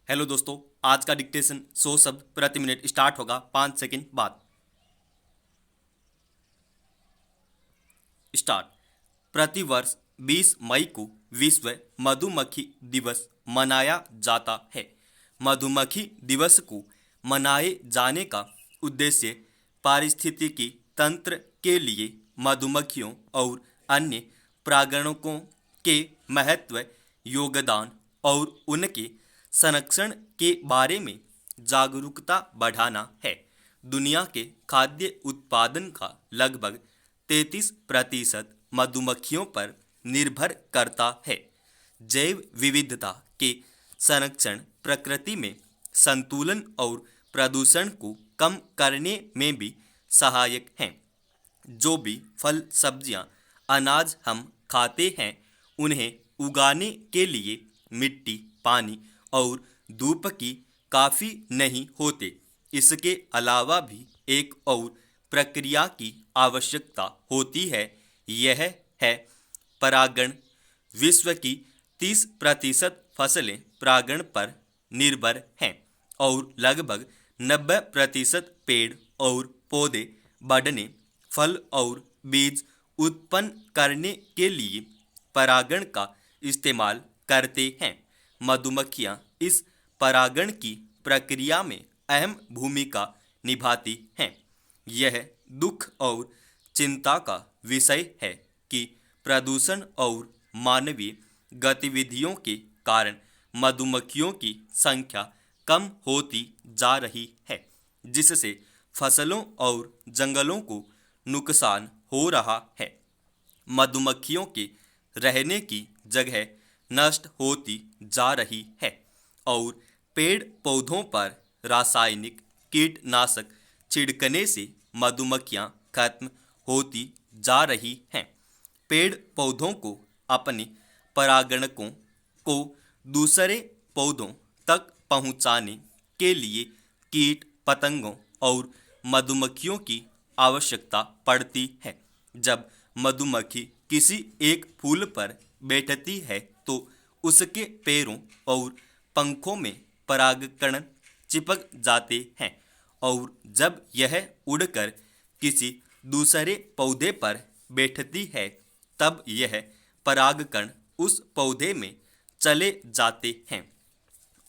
Hello दोस्तों, आज का डिक्टेशन 100 शब्द प्रति मिनट स्टार्ट होगा 5 सेकंड बाद। स्टार्ट। प्रतिवर्ष 20 मई को विश्व मधुमक्खी दिवस मनाया जाता है। मधुमक्खी दिवस को मनाए जाने का उद्देश्य पारिस्थितिकी तंत्र के लिए मधुमक्खियों और अन्य परागणकों के महत्व, योगदान और उनके संरक्षण के बारे में जागरूकता बढ़ाना है। दुनिया के खाद्य उत्पादन का लगभग 33% मधुमक्खियों पर निर्भर करता है। जैव विविधता के संरक्षण, प्रकृति में संतुलन और प्रदूषण को कम करने में भी सहायक हैं। जो भी फल, सब्जियां, अनाज हम खाते हैं, उन्हें उगाने के लिए मिट्टी, पानी और धूप की काफ़ी नहीं होते। इसके अलावा भी एक और प्रक्रिया की आवश्यकता होती है, यह है परागण। विश्व की 30% फसलें परागण पर निर्भर हैं और लगभग 90% पेड़ और पौधे बढ़ने, फल और बीज उत्पन्न करने के लिए परागण का इस्तेमाल करते हैं। मधुमक्खियां इस परागण की प्रक्रिया में अहम भूमिका निभाती हैं। यह दुख और चिंता का विषय है कि प्रदूषण और मानवीय गतिविधियों के कारण मधुमक्खियों की संख्या कम होती जा रही है, जिससे फसलों और जंगलों को नुकसान हो रहा है। मधुमक्खियों के रहने की जगह नष्ट होती जा रही है और पेड़ पौधों पर रासायनिक कीटनाशक छिड़कने से मधुमक्खियां खत्म होती जा रही हैं। पेड़ पौधों को अपने परागणकों को दूसरे पौधों तक पहुंचाने के लिए कीट पतंगों और मधुमक्खियों की आवश्यकता पड़ती है। जब मधुमक्खी किसी एक फूल पर बैठती है तो उसके पैरों और पंखों में परागकण चिपक जाते हैं और जब यह उड़कर किसी दूसरे पौधे पर बैठती है, तब यह परागकण उस पौधे में चले जाते हैं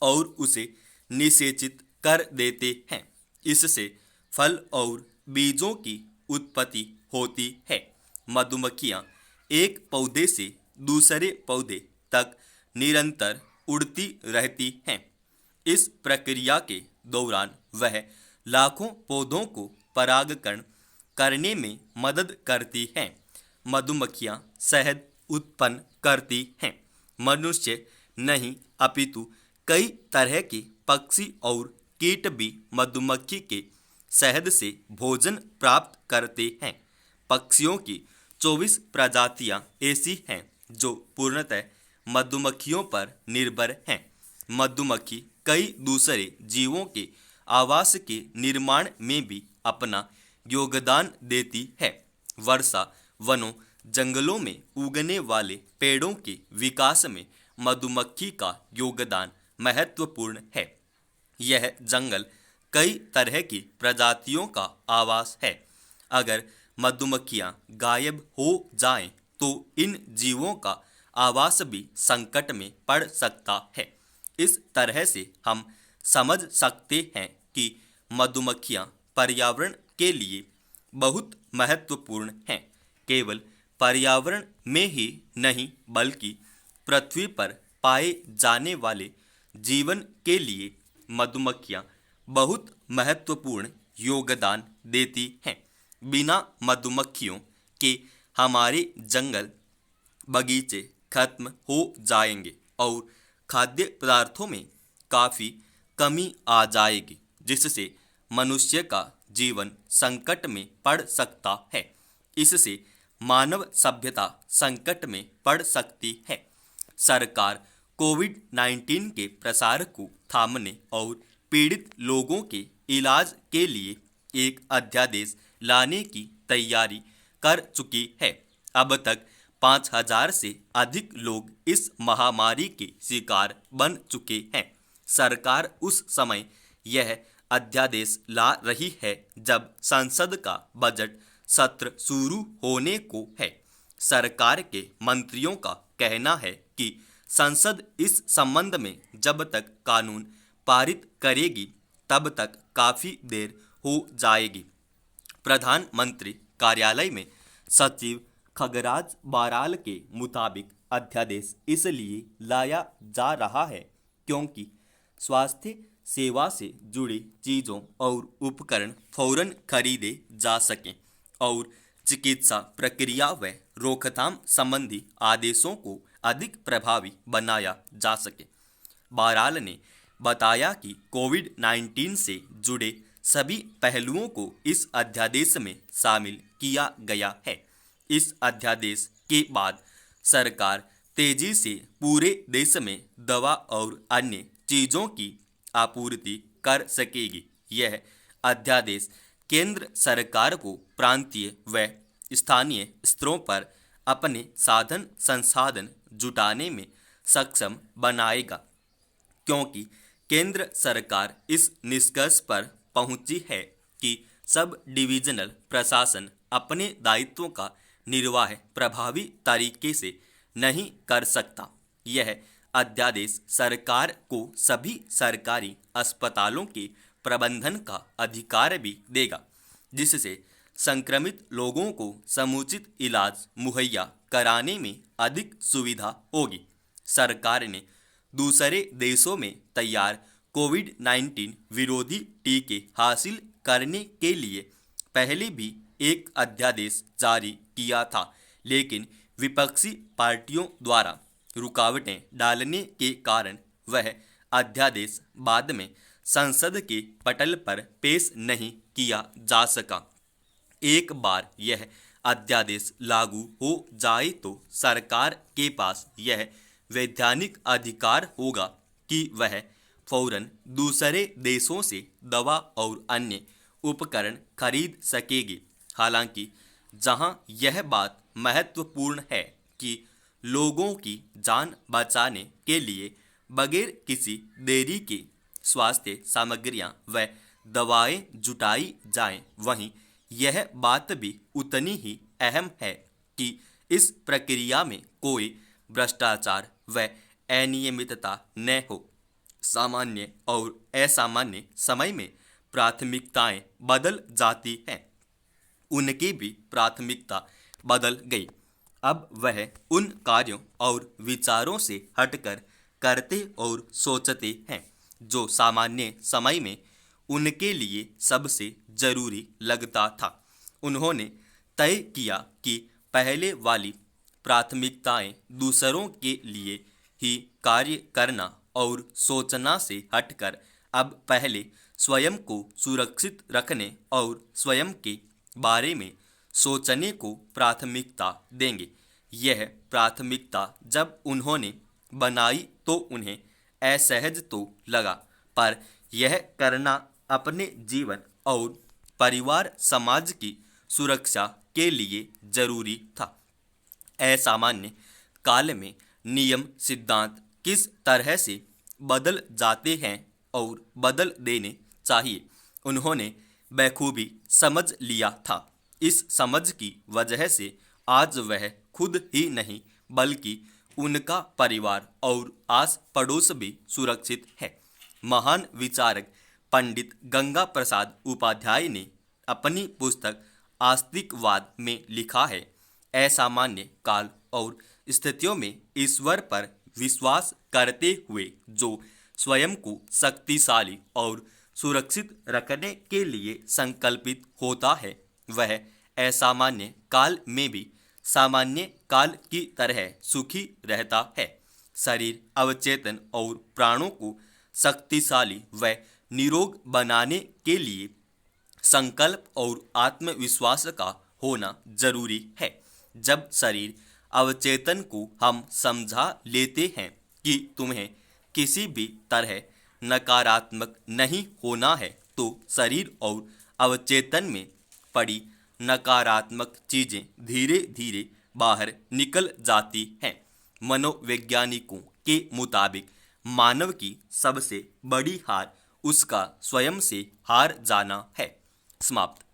और उसे निषेचित कर देते हैं। इससे फल और बीजों की उत्पत्ति होती है। मधुमक्खियां एक पौधे से दूसरे पौधे तक निरंतर उड़ती रहती हैं। इस प्रक्रिया के दौरान वह लाखों पौधों को परागकण करने में मदद करती हैं। मधुमक्खियां शहद उत्पन्न करती हैं। मनुष्य नहीं, अपितु कई तरह के पक्षी और कीट भी मधुमक्खी के शहद से भोजन प्राप्त करते हैं। पक्षियों की 24 प्रजातियां ऐसी हैं जो पूर्णतः मधुमक्खियों पर निर्भर हैं। मधुमक्खी कई दूसरे जीवों के आवास के निर्माण में भी अपना योगदान देती है। वर्षा वनों, जंगलों में उगने वाले पेड़ों के विकास में मधुमक्खी का योगदान महत्वपूर्ण है। यह जंगल कई तरह की प्रजातियों का आवास है। अगर मधुमक्खियां गायब हो जाएं, तो इन जीवों का आवास भी संकट में पड़ सकता है। इस तरह से हम समझ सकते हैं कि मधुमक्खियां पर्यावरण के लिए बहुत महत्वपूर्ण हैं। केवल पर्यावरण में ही नहीं, बल्कि पृथ्वी पर पाए जाने वाले जीवन के लिए मधुमक्खियां बहुत महत्वपूर्ण योगदान देती हैं। बिना मधुमक्खियों के हमारे जंगल, बगीचे खत्म हो जाएंगे और खाद्य पदार्थों में काफ़ी कमी आ जाएगी, जिससे मनुष्य का जीवन संकट में पड़ सकता है। इससे मानव सभ्यता संकट में पड़ सकती है। सरकार कोविड-19 के प्रसार को थामने और पीड़ित लोगों के इलाज के लिए एक अध्यादेश लाने की तैयारी कर चुकी है। अब तक 5,000 से अधिक लोग इस महामारी के शिकार बन चुके हैं। सरकार उस समय यह अध्यादेश ला रही है जब संसद का बजट सत्र शुरू होने को है। सरकार के मंत्रियों का कहना है कि संसद इस संबंध में जब तक कानून पारित करेगी तब तक काफी देर हो जाएगी। प्रधानमंत्री कार्यालय में सचिव खगराज बाराल के मुताबिक अध्यादेश इसलिए लाया जा रहा है क्योंकि स्वास्थ्य सेवा से जुड़ी चीज़ों और उपकरण फौरन खरीदे जा सकें और चिकित्सा प्रक्रिया व रोकथाम संबंधी आदेशों को अधिक प्रभावी बनाया जा सके। बाराल ने बताया कि कोविड-19 से जुड़े सभी पहलुओं को इस अध्यादेश में शामिल किया गया है। इस अध्यादेश के बाद सरकार तेजी से पूरे देश में दवा और अन्य चीज़ों की आपूर्ति कर सकेगी। यह अध्यादेश केंद्र सरकार को प्रांतीय व स्थानीय स्तरों पर अपने साधन संसाधन जुटाने में सक्षम बनाएगा, क्योंकि केंद्र सरकार इस निष्कर्ष पर पहुंची है कि सब डिविजनल प्रशासन अपने दायित्वों का निर्वाह प्रभावी तरीके से नहीं कर सकता। यह अध्यादेश सरकार को सभी सरकारी अस्पतालों के प्रबंधन का अधिकार भी देगा, जिससे संक्रमित लोगों को समुचित इलाज मुहैया कराने में अधिक सुविधा होगी। सरकार ने दूसरे देशों में तैयार कोविड-19 विरोधी टीके हासिल करने के लिए पहले भी एक अध्यादेश जारी किया था, लेकिन विपक्षी पार्टियों द्वारा रुकावटें डालने के कारण वह अध्यादेश बाद में संसद के पटल पर पेश नहीं किया जा सका। एक बार यह अध्यादेश लागू हो जाए तो सरकार के पास यह वैधानिक अधिकार होगा कि वह फौरन दूसरे देशों से दवा और अन्य उपकरण खरीद सकेगी। हालांकि जहां यह बात महत्वपूर्ण है कि लोगों की जान बचाने के लिए बगैर किसी देरी के स्वास्थ्य सामग्रियां व दवाएं जुटाई जाएं, वहीं यह बात भी उतनी ही अहम है कि इस प्रक्रिया में कोई भ्रष्टाचार व अनियमितता न हो। सामान्य और असामान्य समय में प्राथमिकताएं बदल जाती हैं। उनकी भी प्राथमिकता बदल गई। अब वह उन कार्यों और विचारों से हटकर करते और सोचते हैं जो सामान्य समय में उनके लिए सबसे जरूरी लगता था। उन्होंने तय किया कि पहले वाली प्राथमिकताएं दूसरों के लिए ही कार्य करना और सोचना से हटकर अब पहले स्वयं को सुरक्षित रखने और स्वयं के बारे में सोचने को प्राथमिकता देंगे। यह प्राथमिकता जब उन्होंने बनाई तो उन्हें असहज तो लगा, पर यह करना अपने जीवन और परिवार समाज की सुरक्षा के लिए जरूरी था। असामान्य काल में नियम सिद्धांत किस तरह से बदल जाते हैं और बदल देने चाहिए, उन्होंने बखूबी समझ लिया था। इस समझ की वजह से आज वह खुद ही नहीं बल्कि उनका परिवार और आस पड़ोस भी सुरक्षित है। महान विचारक पंडित गंगा प्रसाद उपाध्याय ने अपनी पुस्तक आस्तिकवाद में लिखा है, असामान्य काल और स्थितियों में ईश्वर पर विश्वास करते हुए जो स्वयं को शक्तिशाली और सुरक्षित रखने के लिए संकल्पित होता है, वह असामान्य काल में भी सामान्य काल की तरह सुखी रहता है। शरीर, अवचेतन और प्राणों को शक्तिशाली व निरोग बनाने के लिए संकल्प और आत्मविश्वास का होना जरूरी है। जब शरीर अवचेतन को हम समझा लेते हैं कि तुम्हें किसी भी तरह नकारात्मक नहीं होना है, तो शरीर और अवचेतन में पड़ी नकारात्मक चीजें धीरे धीरे बाहर निकल जाती हैं। मनोवैज्ञानिकों के मुताबिक मानव की सबसे बड़ी हार उसका स्वयं से हार जाना है। समाप्त।